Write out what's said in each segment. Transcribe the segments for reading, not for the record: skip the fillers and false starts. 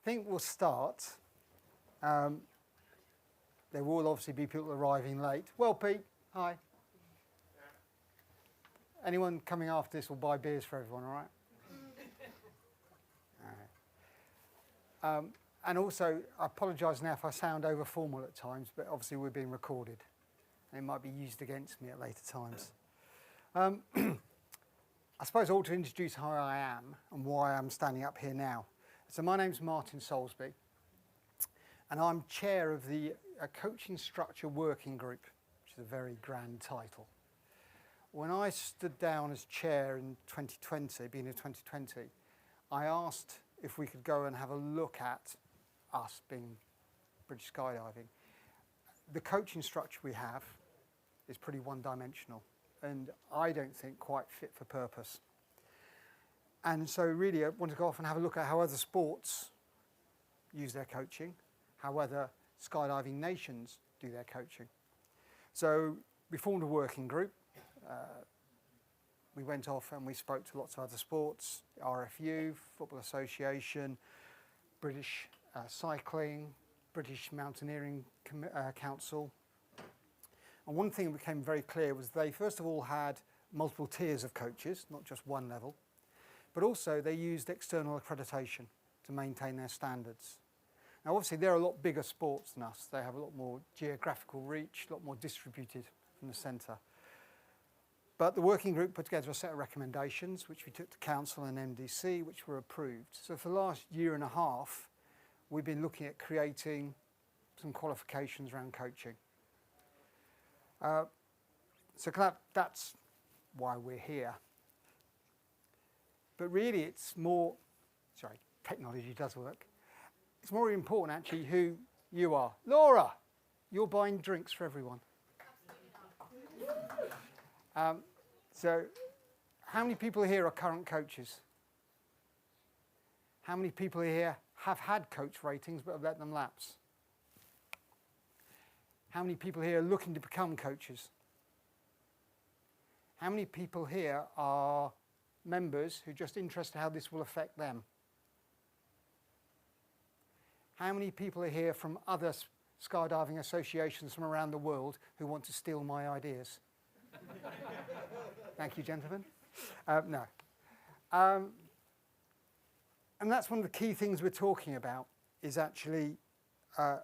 think we'll start. There will obviously be people arriving late. Well, Pete, hi. Anyone coming after this will buy beers for everyone, all right? All right. And also, I apologise now if I sound over formal at times, but obviously we're being recorded. And it might be used against me at later times. I suppose I ought to introduce how I am and why I'm standing up here now. So my name's Martin Soulsby, and I'm chair of the Coaching Structure Working Group, which is a very grand title. When I stood down as chair in 2020, beginning of 2020, I asked if we could go and have a look at us being British Skydiving. The coaching structure we have is pretty one-dimensional and I don't think quite fit for purpose. And so really I want to go off and have a look at how other sports use their coaching, how other skydiving nations do their coaching. So we formed a working group. We went off and we spoke to lots of other sports, RFU, Football Association, British Cycling, British Mountaineering Council. And one thing that became very clear was they first of all had multiple tiers of coaches, not just one level, but also they used external accreditation to maintain their standards. Now obviously they're a lot bigger sports than us. They have a lot more geographical reach, a lot more distributed from the centre. But the working group put together a set of recommendations which we took to council and MDC, which were approved. So for the last year and a half, we've been looking at creating some qualifications around coaching. So that's why we're here. But really it's more, sorry, technology does work. It's more important actually who you are. Laura, you're buying drinks for everyone. So how many people here are current coaches? How many people here have had coach ratings but have let them lapse? How many people here are looking to become coaches? How many people here are members who are just interested how this will affect them? How many people are here from other skydiving associations from around the world who want to steal my ideas? Thank you, gentlemen. No. And that's one of the key things we're talking about, is actually a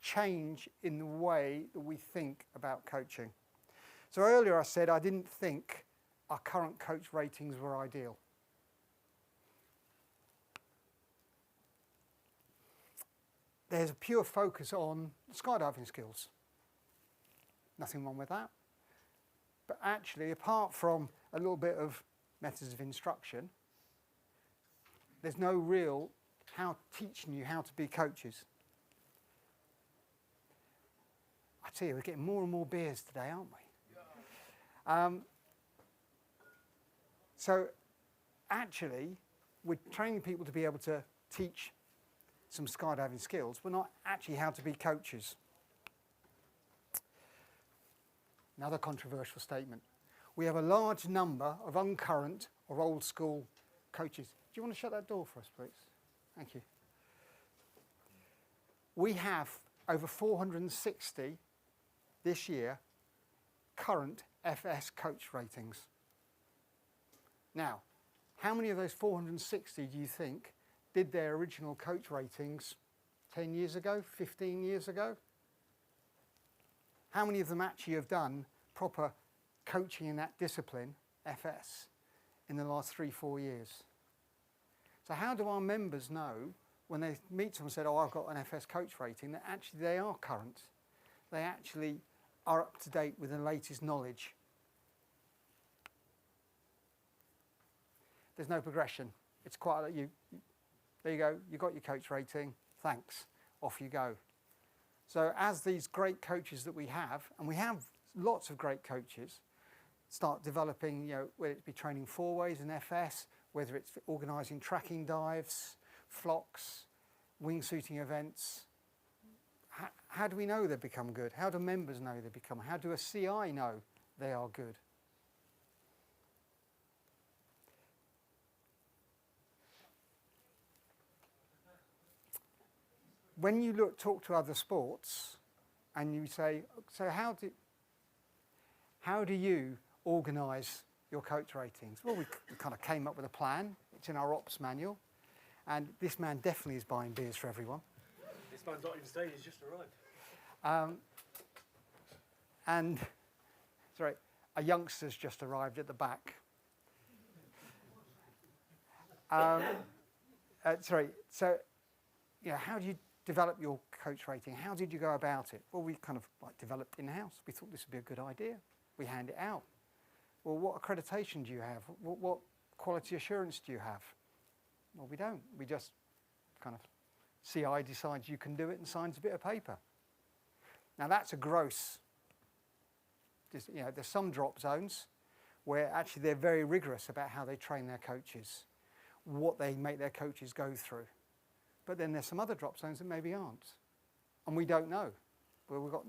change in the way that we think about coaching. So earlier I said I didn't think our current coach ratings were ideal. There's a pure focus on skydiving skills. Nothing wrong with that. But actually, apart from a little bit of methods of instruction, there's no real teaching you how to be coaches. I tell you, we're getting more and more beers today, aren't we? So actually, we're training people to be able to teach some skydiving skills, but not actually how to be coaches. Another controversial statement. We have a large number of uncurrent or old school coaches. Do you want to shut that door for us, please? Thank you. We have over 460 this year current FS coach ratings. Now, how many of those 460 do you think did their original coach ratings 10 years ago, 15 years ago? How many of them actually have done proper coaching in that discipline, FS, in the last 3-4 years? So how do our members know when they meet someone and say, oh, I've got an FS coach rating, that actually they are current? They actually are up to date with the latest knowledge. There's no progression. It's quite like there you go, you got your coach rating, thanks, off you go. So as these great coaches that we have, and we have lots of great coaches, start developing, whether it be training four-ways in FS, whether it's organising tracking dives, flocks, wingsuiting events, how do we know they've become good? How do members know they've become? How do a CI know they are good? when you talk to other sports and you say, so how do you organise your coach ratings? Well, we kind of came up with a plan. It's in our ops manual. And this man definitely is buying beers for everyone. This man's not even staying, he's just arrived. A youngster's just arrived at the back. So, how do you develop your coach rating? How did you go about it? Well, we kind of developed in-house. We thought this would be a good idea. We hand it out. Well, what accreditation do you have? What quality assurance do you have? Well, we don't. We just kind of, CI decides you can do it and signs a bit of paper. Now that's a gross. There's some drop zones where actually they're very rigorous about how they train their coaches, what they make their coaches go through. But then there's some other drop zones that maybe aren't. And we don't know. Well,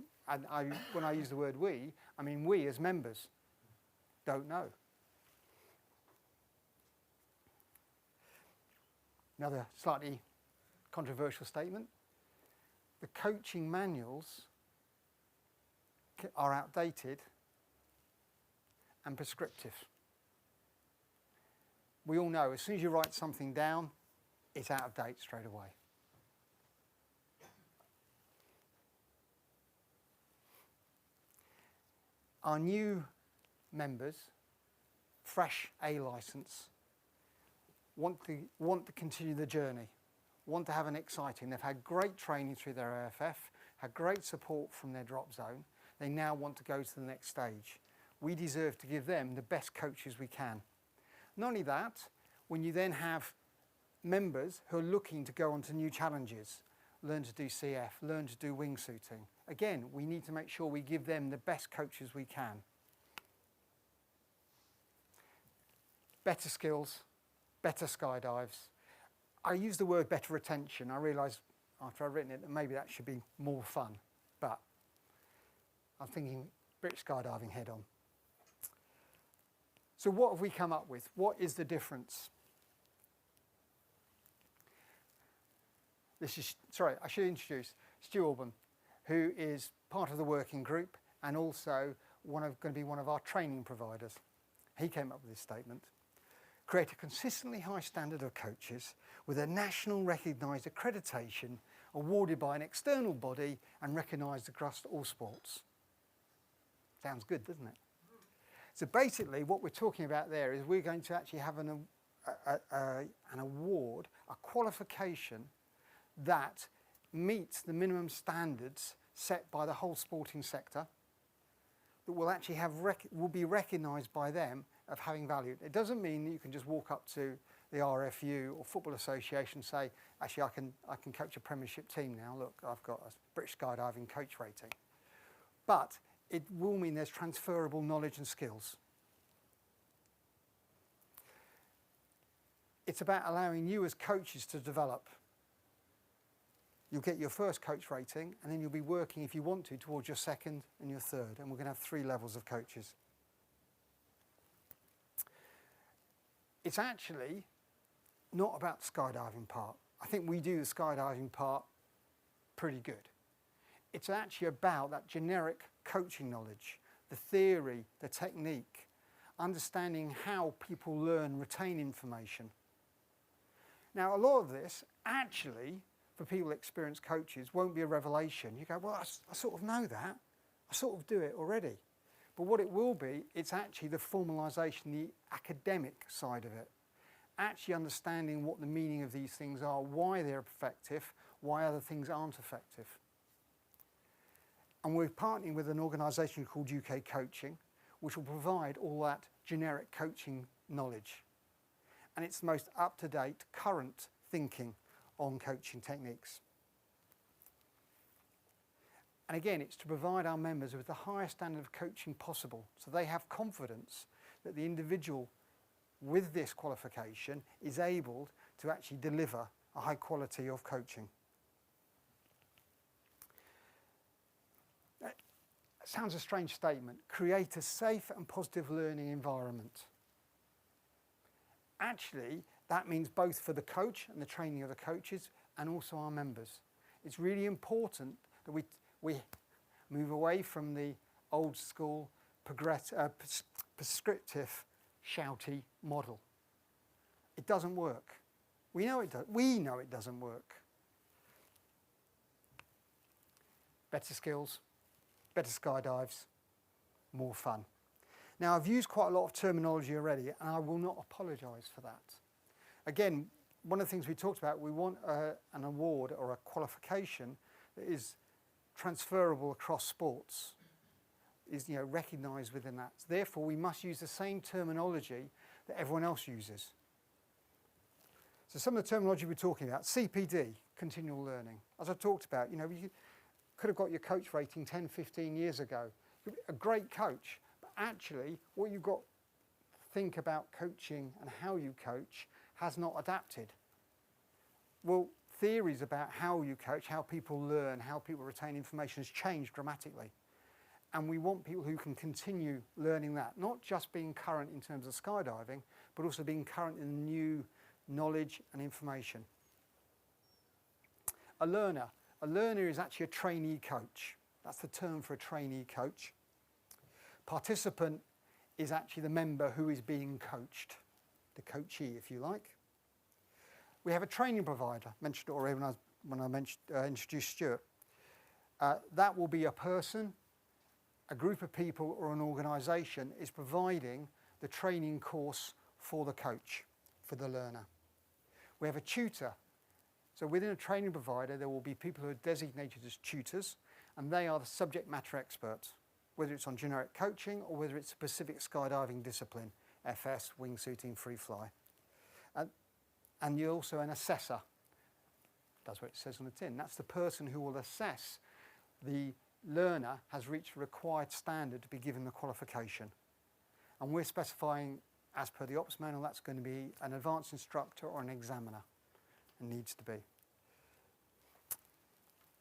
when I use the word we, I mean we as members don't know. Another slightly controversial statement. The coaching manuals are outdated and prescriptive. We all know as soon as you write something down, it's out of date straight away. Our new members, fresh A licence, want to continue the journey, want to have an exciting. They've had great training through their AFF, had great support from their drop zone. They now want to go to the next stage. We deserve to give them the best coaches we can. Not only that, when you then have members who are looking to go on to new challenges, learn to do CF, learn to do wingsuiting, again, we need to make sure we give them the best coaches we can. Better skills, better skydives. I use the word better retention. I realise after I've written it that maybe that should be more fun, but I'm thinking British Skydiving head on. So what have we come up with? What is the difference? I should introduce Stu Alban, who is part of the working group and also going to be one of our training providers. He came up with this statement. Create a consistently high standard of coaches with a national recognised accreditation awarded by an external body and recognised across all sports. Sounds good, doesn't it? So basically what we're talking about there is we're going to actually have an award, a qualification that meets the minimum standards set by the whole sporting sector that will actually will be recognised by them of having value. It doesn't mean that you can just walk up to the RFU or Football Association and say, actually I can coach a Premiership team now. Look, I've got a British Skydiving coach rating. But it will mean there's transferable knowledge and skills. It's about allowing you as coaches to develop. You'll get your first coach rating and then you'll be working, if you want to, towards your second and your third. And we're going to have 3 levels of coaches. It's actually not about the skydiving part. I think we do the skydiving part pretty good. It's actually about that generic coaching knowledge, the theory, the technique, understanding how people learn, retain information. Now, a lot of this actually, for people experienced coaches, won't be a revelation. You go, well, I sort of know that. I sort of do it already. But what it will be, it's actually the formalisation, the academic side of it. Actually understanding what the meaning of these things are, why they're effective, why other things aren't effective. And we're partnering with an organisation called UKCoaching, which will provide all that generic coaching knowledge. And it's the most up-to-date, current thinking on coaching techniques. And again, it's to provide our members with the highest standard of coaching possible, so they have confidence that the individual with this qualification is able to actually deliver a high quality of coaching. That sounds a strange statement. Create a safe and positive learning environment. Actually, that means both for the coach and the training of the coaches and also our members. It's really important that we move away from the old school prescriptive, shouty model. It doesn't work. We know it doesn't work. Better skills, better skydives, more fun. Now, I've used quite a lot of terminology already, and I will not apologise for that. Again, one of the things we talked about, we want an award or a qualification that is transferable across sports, is recognised within that. Therefore, we must use the same terminology that everyone else uses. So some of the terminology we're talking about, CPD, continual learning. As I talked about, you could have got your coach rating 10, 15 years ago. A great coach, but actually what you've got to think about coaching and how you coach has not adapted. Well, theories about how you coach, how people learn, how people retain information has changed dramatically. And we want people who can continue learning that, not just being current in terms of skydiving, but also being current in new knowledge and information. A learner is actually a trainee coach. That's the term for a trainee coach. Participant is actually the member who is being coached, the coachee, if you like. We have a training provider, mentioned it already when I introduced Stuart. That will be a person, a group of people, or an organisation is providing the training course for the coach, for the learner. We have a tutor. So within a training provider, there will be people who are designated as tutors, and they are the subject matter experts, whether it's on generic coaching or whether it's a specific skydiving discipline, FS, wingsuiting, free fly. And you're also an assessor. That's what it says on the tin. That's the person who will assess the learner has reached a required standard to be given the qualification. And we're specifying, as per the ops manual, that's going to be an advanced instructor or an examiner. It needs to be.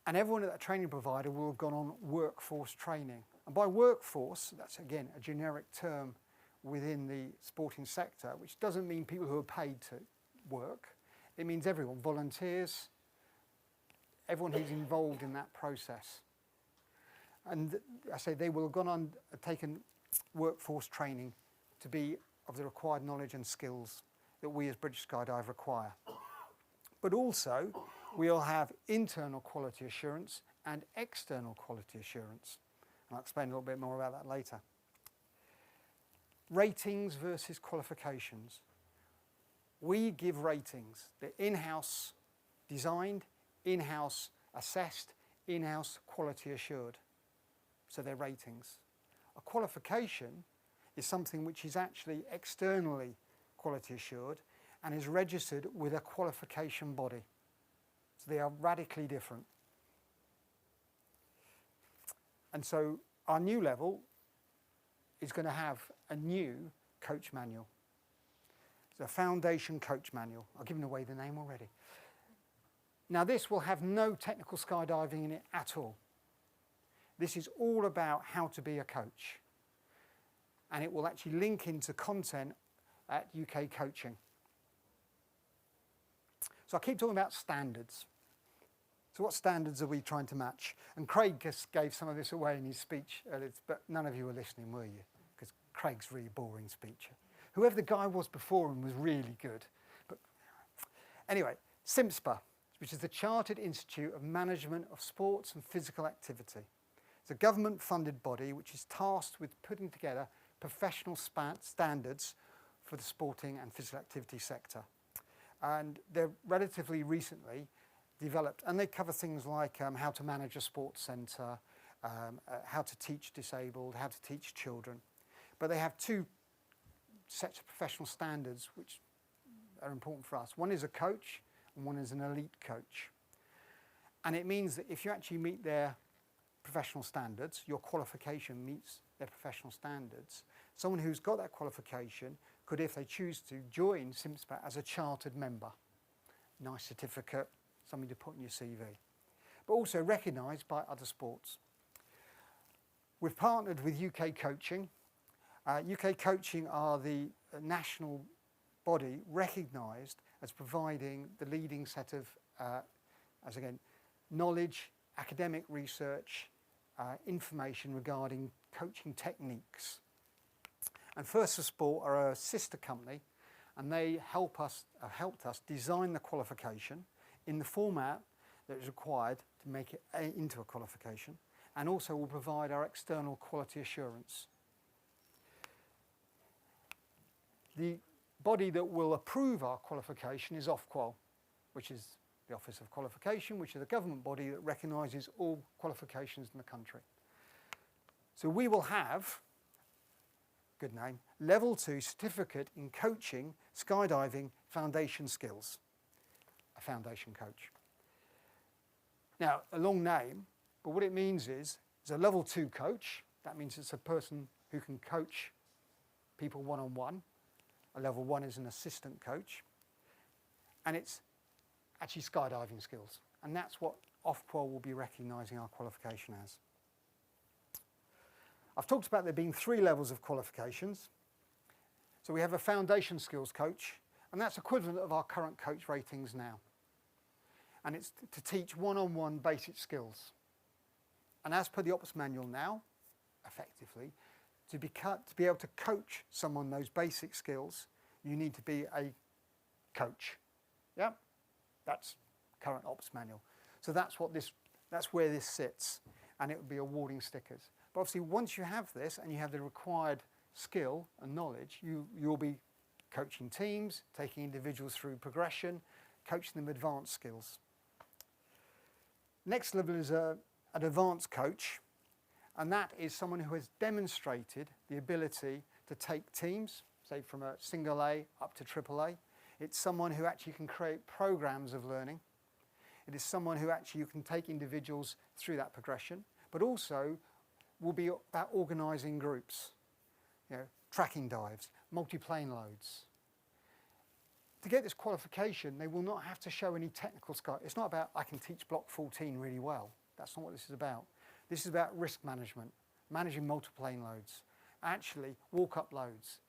And everyone at that training provider will have gone on workforce training. And by workforce, that's again a generic term within the sporting sector, which doesn't mean people who are paid to work. It means everyone, volunteers, everyone who's involved in that process. And I say they will have gone on, taken workforce training to be of the required knowledge and skills that we as British Skydive require. But also, we'll have internal quality assurance and external quality assurance. And I'll explain a little bit more about that later. Ratings versus qualifications. We give ratings. They're in-house designed, in-house assessed, in-house quality assured. So they're ratings. A qualification is something which is actually externally quality assured and is registered with a qualification body. So they are radically different. And so our new level is going to have a new coach manual. It's a foundation coach manual. I've given away the name already. Now this will have no technical skydiving in it at all. This is all about how to be a coach. And it will actually link into content at UKCoaching. So I keep talking about standards. So what standards are we trying to match? And Craig just gave some of this away in his speech, but none of you were listening, were you? Because Craig's really boring speech. Whoever the guy was before him was really good. But anyway, CIMSPA, which is the Chartered Institute of Management of Sports and Physical Activity. It's a government-funded body which is tasked with putting together professional standards for the sporting and physical activity sector. And they're relatively recently developed, and they cover things like how to manage a sports centre, how to teach disabled, how to teach children. But they have two sets of professional standards which are important for us. One is a coach and one is an elite coach. And it means that if you actually meet their professional standards, your qualification meets their professional standards, someone who's got that qualification could, if they choose to, join CIMSPA as a chartered member. Nice certificate, something to put in your CV. But also recognised by other sports. We've partnered with UKCoaching. UKCoaching are the national body recognised as providing the leading set of, knowledge, academic research, information regarding coaching techniques. And First for Sport are a sister company, and they helped us design the qualification in the format that is required to make it into a qualification, and also will provide our external quality assurance. The body that will approve our qualification is Ofqual, which is the Office of Qualification, which is a government body that recognises all qualifications in the country. So we will have, good name, Level 2 Certificate in Coaching Skydiving Foundation Skills, a foundation coach. Now, a long name, but what it means is it's a Level 2 coach. That means it's a person who can coach people one-on-one. A Level 1 is an assistant coach. And it's actually skydiving skills. And that's what Ofqual will be recognising our qualification as. I've talked about there being 3 levels of qualifications. So we have a foundation skills coach, and that's equivalent of our current coach ratings now. And it's to teach one-on-one basic skills. And as per the Ops manual now, effectively, to be able to coach someone those basic skills, you need to be a coach. Yeah, that's current Ops manual. So that's where this sits, and it would be awarding stickers. But obviously, once you have this and you have the required skill and knowledge, you'll be coaching teams, taking individuals through progression, coaching them advanced skills. Next level is an advanced coach, and that is someone who has demonstrated the ability to take teams, say from a single A up to triple A. It's someone who actually can create programs of learning. It is someone who actually you can take individuals through that progression, but also will be about organising groups, tracking dives, multi-plane loads. To get this qualification, they will not have to show any technical skill. It's not about, I can teach block 14 really well. That's not what this is about. This is about risk management, managing multi-plane loads, actually walk-up loads.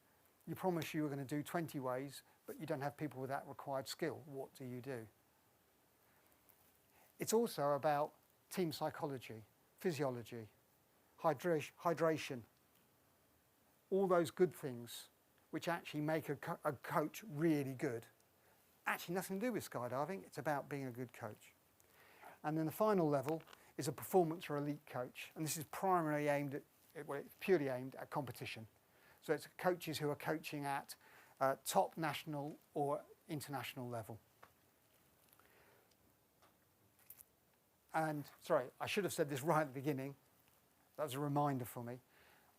You promise you are going to do 20 ways, but you don't have people with that required skill. What do you do? It's also about team psychology, physiology, hydration, all those good things which actually make a coach really good. Actually nothing to do with skydiving, it's about being a good coach. And then the final level is a performance or elite coach, and this is primarily aimed at, well, it's purely aimed at competition. So it's coaches who are coaching at top national or international level. And sorry, I should have said this right at the beginning. That was a reminder for me.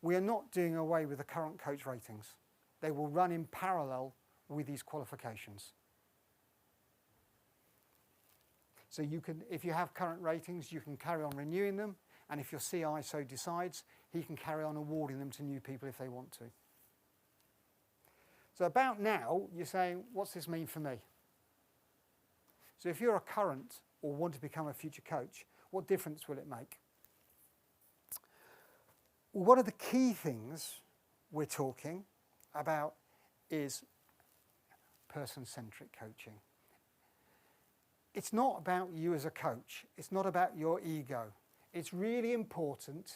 We are not doing away with the current coach ratings. They will run in parallel with these qualifications. So you can, if you have current ratings, you can carry on renewing them, and if your CI so decides, he can carry on awarding them to new people if they want to. So about now, you're saying, what's this mean for me? So if you're a current or want to become a future coach, what difference will it make? Well, one of the key things we're talking about is person-centric coaching. It's not about you as a coach. It's not about your ego. It's really important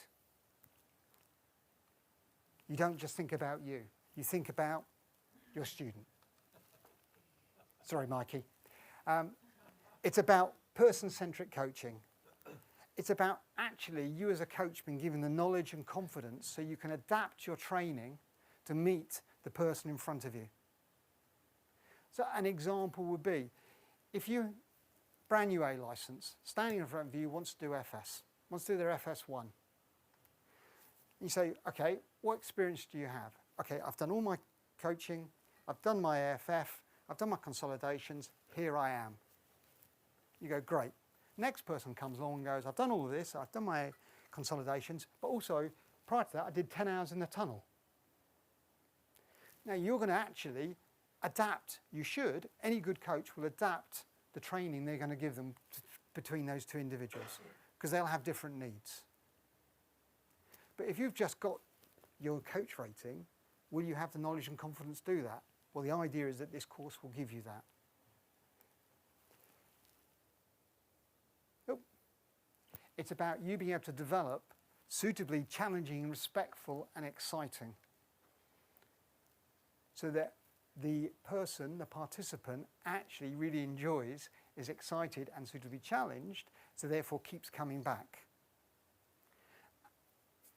you don't just think about you. You think about your student. Sorry, Mikey. It's about person-centric coaching. It's about actually you as a coach being given the knowledge and confidence so you can adapt your training to meet the person in front of you. So an example would be, if you, brand new A license, standing in front of you wants to do FS, wants to do their FS1. You say, okay, what experience do you have? Okay, I've done all my coaching, I've done my AFF, I've done my consolidations, here I am. You go, great. Next person comes along and goes, I've done all of this, I've done my consolidations, but also, prior to that, I did 10 hours in the tunnel. Now, you're going to actually adapt, you should, any good coach will adapt the training they're going to give them between those two individuals, because they'll have different needs. But if you've just got your coach rating, will you have the knowledge and confidence to do that? Well, the idea is that this course will give you that. Oh, It's about you being able to develop suitably challenging, respectful and exciting, so that the person, the participant, actually really enjoys, is excited and suitably challenged, so therefore keeps coming back.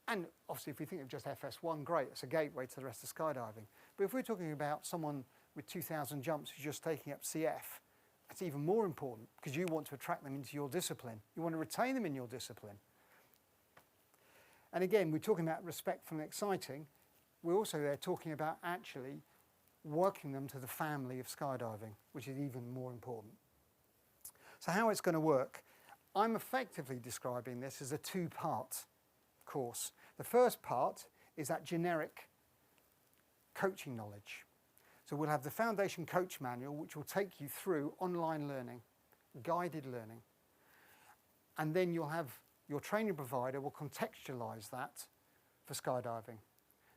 And obviously if we think of just FS1, great, it's a gateway to the rest of skydiving. But if we're talking about someone with 2,000 jumps who's just taking up CF, that's even more important, because you want to attract them into your discipline. You want to retain them in your discipline. And again, we're talking about respectful and exciting. We're also there talking about actually working them to the family of skydiving, which is even more important. So how it's going to work, I'm effectively describing this as a two-part course. The first part is that generic coaching knowledge. So we'll have the Foundation Coach Manual, which will take you through online learning, guided learning. And then you'll have your training provider will contextualise that for skydiving.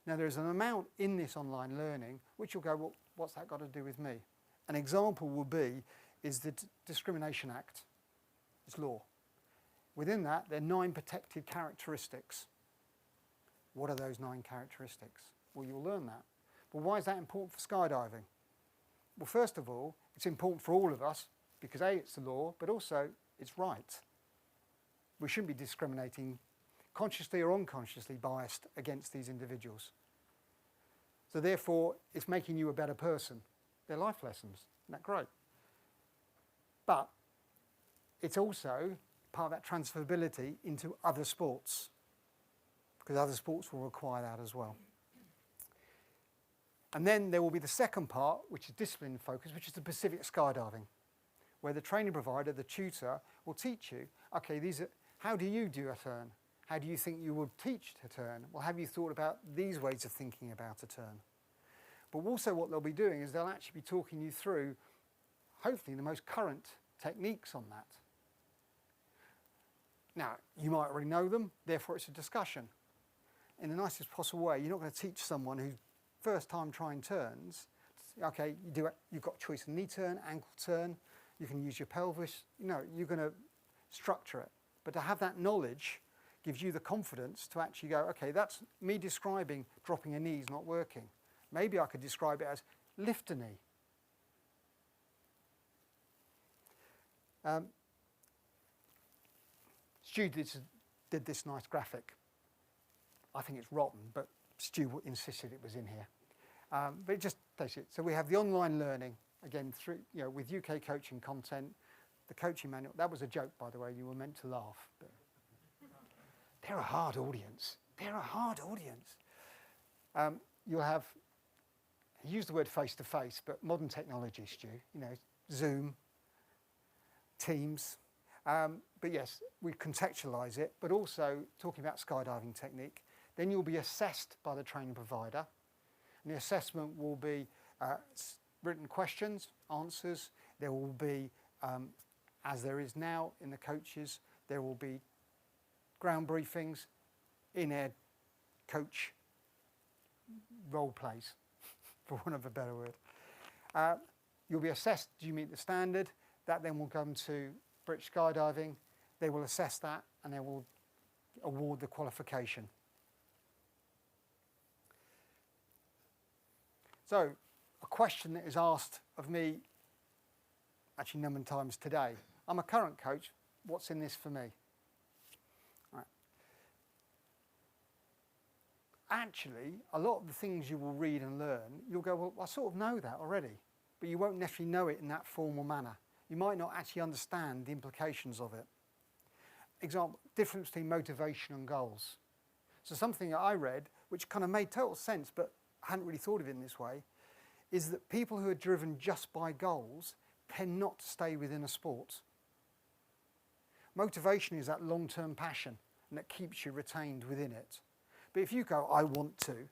Now there's an amount in this online learning which you'll go, well, what's that got to do with me? An example will be, is the Discrimination Act. It's law. Within that, there are 9 protected characteristics. What are those 9 characteristics? Well, you'll learn that. But why is that important for skydiving? Well, first of all, it's important for all of us because A, it's the law, but also it's right. We shouldn't be discriminating, consciously or unconsciously biased against these individuals. So therefore, it's making you a better person. They're life lessons. Isn't that great? But it's also part of that transferability into other sports, because other sports will require that as well. And then there will be the second part, which is discipline focused, which is the Pacific skydiving, where the training provider, the tutor, will teach you, okay, these are, how do you do a turn? How do you think you would teach to turn? Well, have you thought about these ways of thinking about a turn? But also what they'll be doing is they'll actually be talking you through, hopefully, the most current techniques on that. Now, you might already know them, therefore it's a discussion. In the nicest possible way, you're not going to teach someone who's first time trying turns, okay, you've got choice of knee turn, ankle turn, you can use your pelvis, you're going to structure it. But to have that knowledge gives you the confidence to actually go, okay, that's me describing dropping a knee is not working. Maybe I could describe it as lift a knee. Stu did this nice graphic. I think it's rotten, but Stu insisted it was in here. But it just takes it. So we have the online learning, again, through, with UKCoaching content, the coaching manual. That was a joke, by the way. You were meant to laugh. But they're a hard audience. They're a hard audience. You'll have, he used the word face-to-face, but modern technology, Stu, Zoom, Teams. But yes, we contextualise it, but also talking about skydiving technique. Then you'll be assessed by the training provider. And the assessment will be written questions, answers. There will be, as there is now in the coaches, there will be ground briefings, in-air coach role plays, for want of a better word. You'll be assessed, do you meet the standard? That then will come to British Skydiving. They will assess that and they will award the qualification. So, a question that is asked of me, actually a number of times today. I'm a current coach, what's in this for me? Right. Actually, a lot of the things you will read and learn, you'll go, well, I sort of know that already, but you won't necessarily know it in that formal manner. You might not actually understand the implications of it. Example, difference between motivation and goals. So something that I read, which kind of made total sense, but I hadn't really thought of it in this way, is that people who are driven just by goals tend not to stay within a sport. Motivation is that long-term passion, and that keeps you retained within it. But if you go, I want to,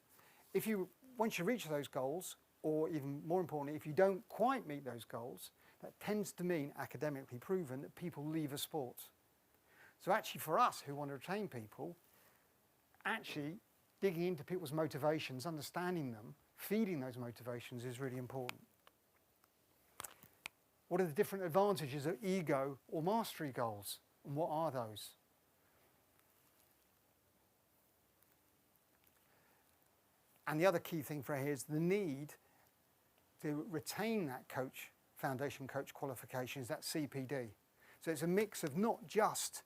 once you reach those goals, or even more importantly, if you don't quite meet those goals, that tends to mean, academically proven, that people leave a sport. So actually for us who want to retain people, actually digging into people's motivations, understanding them, feeding those motivations is really important. What are the different advantages of ego or mastery goals? And what are those? And the other key thing for here is the need to retain that foundation coach qualifications, that CPD. So it's a mix of not just,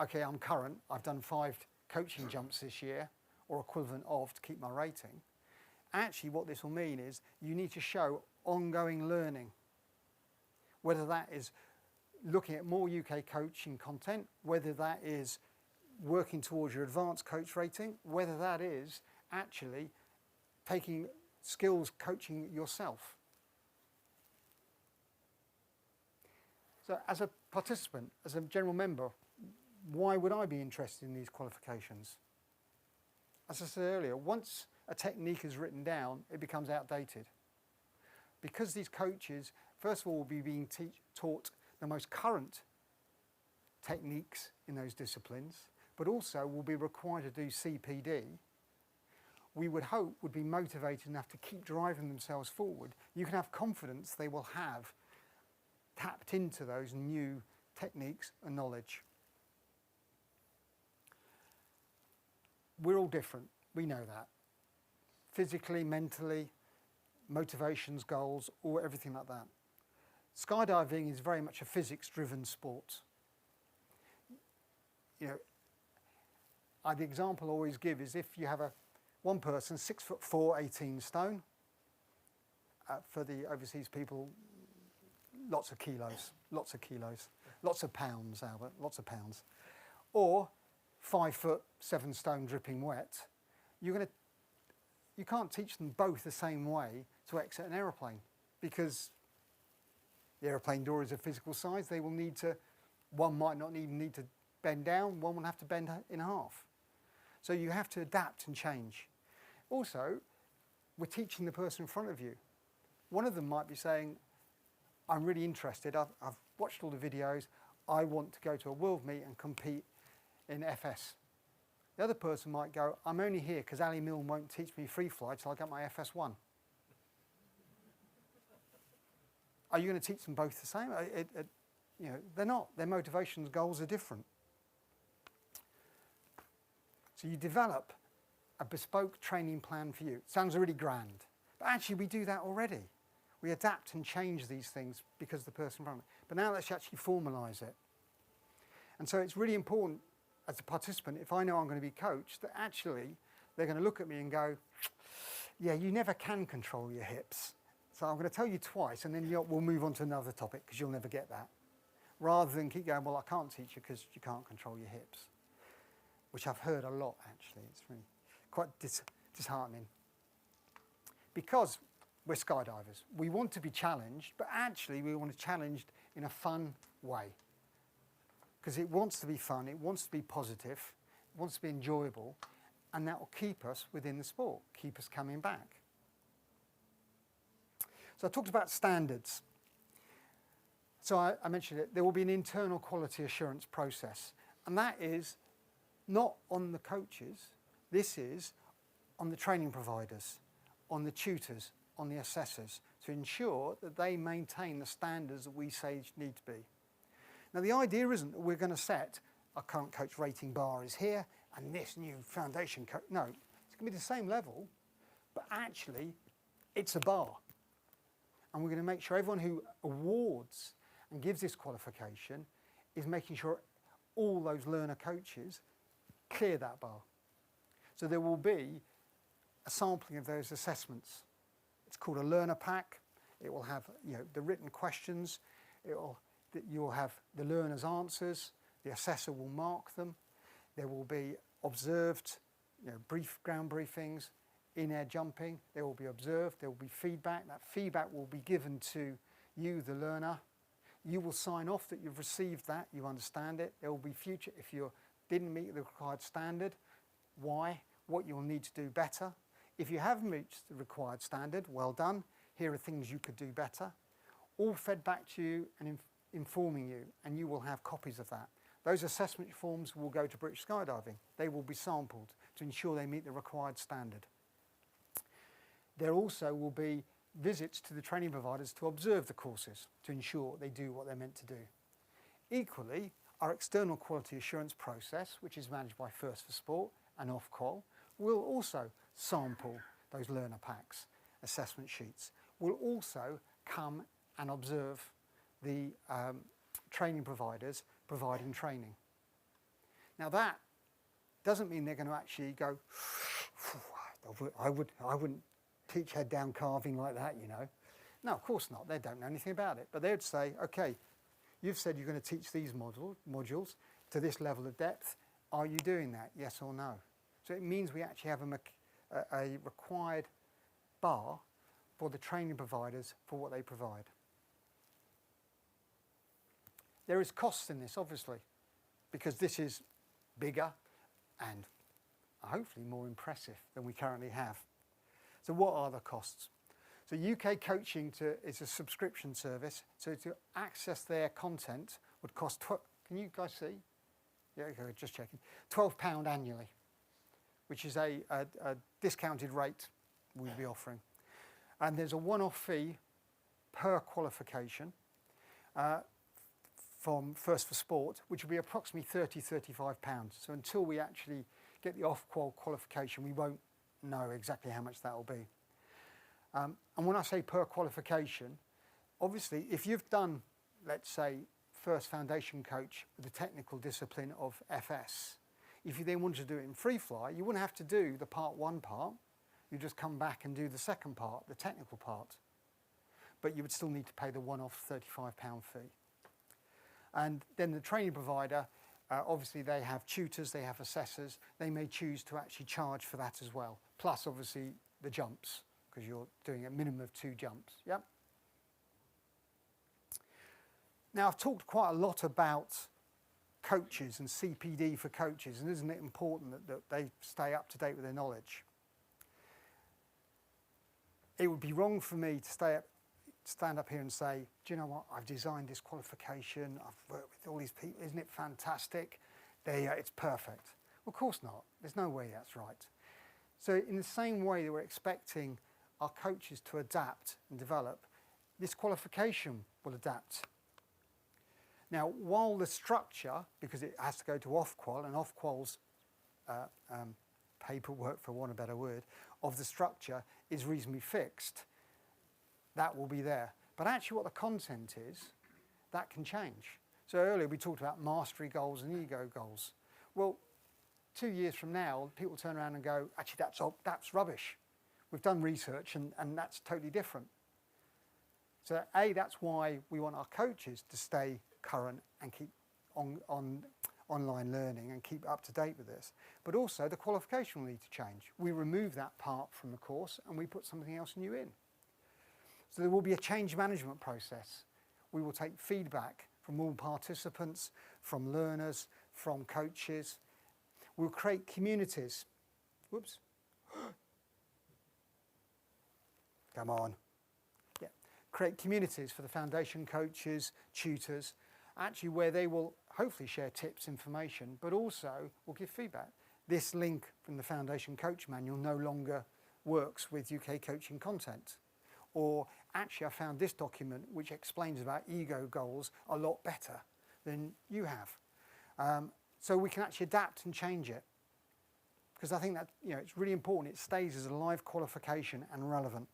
okay, I'm current, I've done 5 coaching jumps this year, or equivalent of, to keep my rating. Actually, what this will mean is you need to show ongoing learning, whether that is looking at more UK coaching content, whether that is working towards your advanced coach rating, whether that is actually taking skills coaching yourself. So as a participant, as a general member, why would I be interested in these qualifications? As I said earlier, once a technique is written down, it becomes outdated. Because these coaches, first of all, will be being taught the most current techniques in those disciplines, but also will be required to do CPD, we would hope would be motivated enough to keep driving themselves forward. You can have confidence they will have tapped into those new techniques and knowledge. We're all different, we know that. Physically, mentally, motivations, goals, or everything like that. Skydiving is very much a physics-driven sport. You know, the example I always give is if you have one person, 6'4", 18 stone. For the overseas people, lots of kilos, lots of pounds, Albert, lots of pounds. Or 5 foot, 7 stone dripping wet. You can't teach them both the same way to exit an aeroplane, because the aeroplane door is a physical size. They will need to, one might not even need to bend down, one will have to bend in half. So you have to adapt and change. Also, we're teaching the person in front of you. One of them might be saying, I'm really interested, I've watched all the videos, I want to go to a world meet and compete in FS. The other person might go, I'm only here because Ali Milne won't teach me free flight till I get my FS1. Are you going to teach them both the same? You know, they're not. Their motivations, goals are different. So you develop a bespoke training plan for you. It sounds really grand, but actually we do that already. We adapt and change these things because of the person in front of me. But now let's actually formalise it. And so it's really important as a participant, if I know I'm going to be coached, that actually they're going to look at me and go, yeah, you never can control your hips. So I'm going to tell you twice, and then we'll move on to another topic because you'll never get that. Rather than keep going, well, I can't teach you because you can't control your hips, which I've heard a lot, actually. It's really quite disheartening. Because we're skydivers, we want to be challenged, but actually we want to be challenged in a fun way. Because it wants to be fun, it wants to be positive, it wants to be enjoyable, and that will keep us within the sport, keep us coming back. So I talked about standards. So I mentioned it, there will be an internal quality assurance process, and that is not on the coaches, this is on the training providers, on the tutors, on the assessors, to ensure that they maintain the standards that we say need to be. Now the idea isn't that we're going to set our current coach rating bar is here and this new foundation coach. No, it's going to be the same level, but actually it's a bar. And we're going to make sure everyone who awards and gives this qualification is making sure all those learner coaches clear that bar. So there will be a sampling of those assessments. It's called a learner pack. It will have, you know, the written questions. You'll have the learner's answers. The assessor will mark them. There will be observed, you know, ground briefings, in-air jumping. They will be observed. There will be feedback. That feedback will be given to you, the learner. You will sign off that you've received that. You understand it. There will be future, if you didn't meet the required standard, why, what you'll need to do better. If you have reached the required standard, well done. Here are things you could do better. All fed back to you and informing you, and you will have copies of that. Those assessment forms will go to British Skydiving. They will be sampled to ensure they meet the required standard. There also will be visits to the training providers to observe the courses to ensure they do what they're meant to do. Equally, our external quality assurance process, which is managed by First for Sport and Ofqual, will also sample those learner packs, assessment sheets, will also come and observe the training providers providing training. Now that doesn't mean they're going to actually go, I wouldn't teach head down carving like that, you know. No, of course not. They don't know anything about it. But they would say, okay, you've said you're going to teach these modules to this level of depth. Are you doing that? Yes or no? So it means we actually have a required bar for the training providers for what they provide. There is costs in this, obviously, because this is bigger and hopefully more impressive than we currently have. So what are the costs? So UKCoaching is a subscription service. So to access their content would cost, can you guys see? Yeah, okay, just checking. £12 annually, which is a discounted rate we'd be offering. And there's a one-off fee per qualification from First for Sport, which will be approximately £30–35. So until we actually get the Ofqual qualification, we won't know exactly how much that will be. And when I say per qualification, obviously if you've done, let's say, First Foundation Coach with the technical discipline of FS, if you then wanted to do it in free fly, you wouldn't have to do the part one part. You just come back and do the second part, the technical part. But you would still need to pay the one-off £35 fee. And then the training provider, obviously they have tutors, they have assessors. They may choose to actually charge for that as well. Plus, obviously, the jumps, because you're doing a minimum of 2 jumps. Yep. Now, I've talked quite a lot about coaches and CPD for coaches, and isn't it important that they stay up to date with their knowledge? It would be wrong for me to stand up here and say, do you know what, I've designed this qualification, I've worked with all these people, isn't it fantastic? It's perfect. Well, of course not. There's no way that's right. So in the same way that we're expecting our coaches to adapt and develop, this qualification will adapt. Now, while the structure, because it has to go to Ofqual, and Ofqual's paperwork, for want of a better word, of the structure is reasonably fixed, that will be there. But actually what the content is, that can change. So earlier we talked about mastery goals and ego goals. Well, 2 years from now, people turn around and go, actually that's rubbish. We've done research and that's totally different. So that's why we want our coaches to stay current and keep online learning and keep up to date with this. But also the qualification will need to change. We remove that part from the course and we put something else new in. So there will be a change management process. We will take feedback from all participants, from learners, from coaches. We'll create communities. Whoops. Come on. Yeah. Create communities for the foundation coaches, tutors, actually where they will hopefully share tips, information, but also will give feedback. This link from the Foundation Coach Manual no longer works with UKCoaching content. Or actually I found this document which explains about ego goals a lot better than you have. So we can actually adapt and change it. Because I think that it's really important it stays as a live qualification and relevant.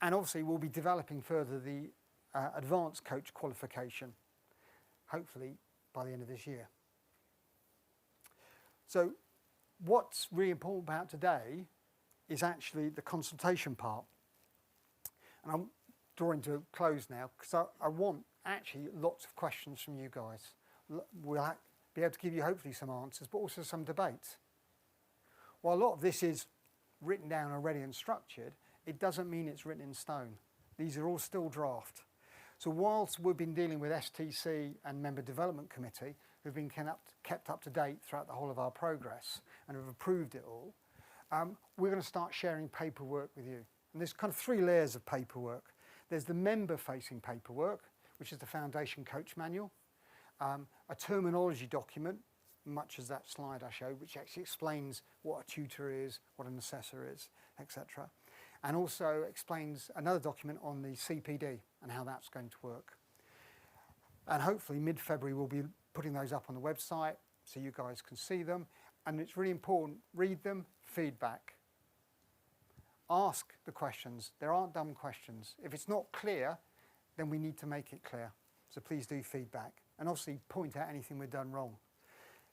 And obviously we'll be developing further the advanced coach qualification, hopefully by the end of this year. So what's really important about today is actually the consultation part. And I'm drawing to a close now because I want actually lots of questions from you guys. We'll be able to give you hopefully some answers, but also some debate. While a lot of this is written down already and structured, it doesn't mean it's written in stone. These are all still draft. So whilst we've been dealing with STC and Member Development Committee, who've been kept up to date throughout the whole of our progress and have approved it all, we're going to start sharing paperwork with you. And there's kind of 3 layers of paperwork. There's the member-facing paperwork, which is the Foundation Coach Manual, a terminology document, much as that slide I showed, which actually explains what a tutor is, what an assessor is, etc. And also explains another document on the CPD and how that's going to work. And hopefully mid-February we'll be putting those up on the website so you guys can see them. And it's really important, read them, feedback. ask the questions. There aren't dumb questions. If it's not clear, then we need to make it clear. So please do feedback. And obviously point out anything we've done wrong.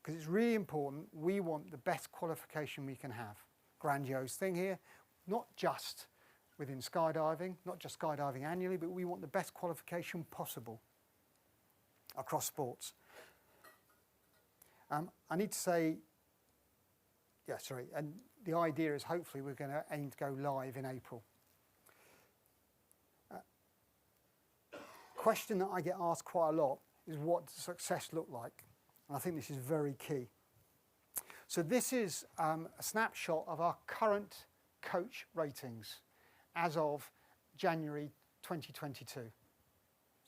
Because it's really important, we want the best qualification we can have. Grandiose thing here, not just within skydiving, not just skydiving annually, but we want the best qualification possible across sports. I need to say, and the idea is hopefully we're going to aim to go live in April. Question that I get asked quite a lot is, what does success look like? And I think this is very key. So this is a snapshot of our current coach ratings as of January 2022.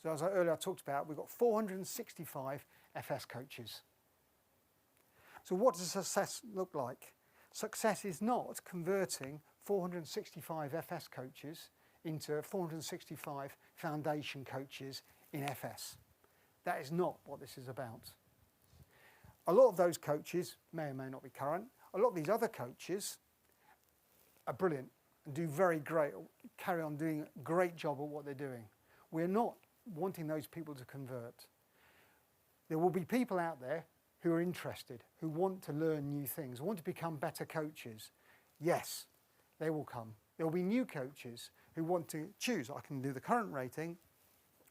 So as I earlier talked about, we've got 465 FS coaches. So what does success look like? Success is not converting 465 FS coaches into 465 foundation coaches in FS. That is not what this is about. A lot of those coaches may or may not be current. A lot of these other coaches are brilliant and do very great, carry on doing a great job at what they're doing. We're not wanting those people to convert. There will be people out there who are interested, who want to learn new things, want to become better coaches. Yes, they will come. There will be new coaches who want to choose, I can do the current rating,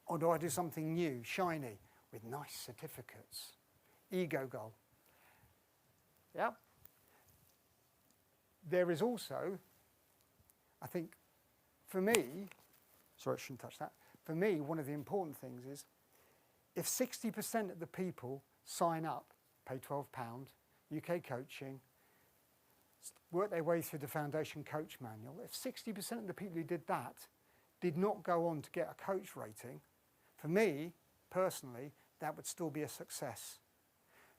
or do I do something new, shiny, with nice certificates? Ego goal. Yeah. There is also, I think, for me, sorry, I shouldn't touch that. For me, one of the important things is, if 60% of the people sign up, pay £12, UKCoaching, work their way through the Foundation Coach Manual, if 60% of the people who did that did not go on to get a coach rating, for me, personally, that would still be a success.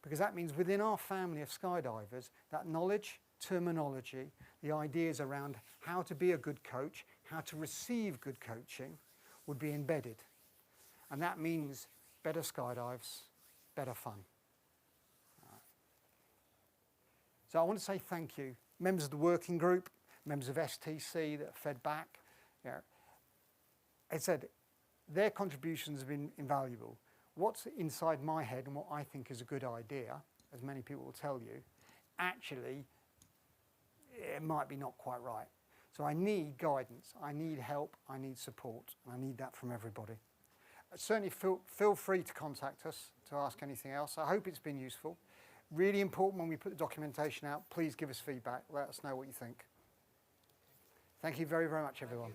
Because that means within our family of skydivers, that knowledge, terminology, the ideas around how to be a good coach, how to receive good coaching, would be embedded. And that means better skydives, better fun. So I want to say thank you. Members of the working group, members of STC that fed back. You know, I said, their contributions have been invaluable. What's inside my head and what I think is a good idea, as many people will tell you, actually, it might be not quite right. So I need guidance, I need help, I need support, and I need that from everybody. Certainly feel free to contact us to ask anything else. I hope it's been useful. Really important when we put the documentation out, please give us feedback, let us know what you think. Thank you very, very much, everyone.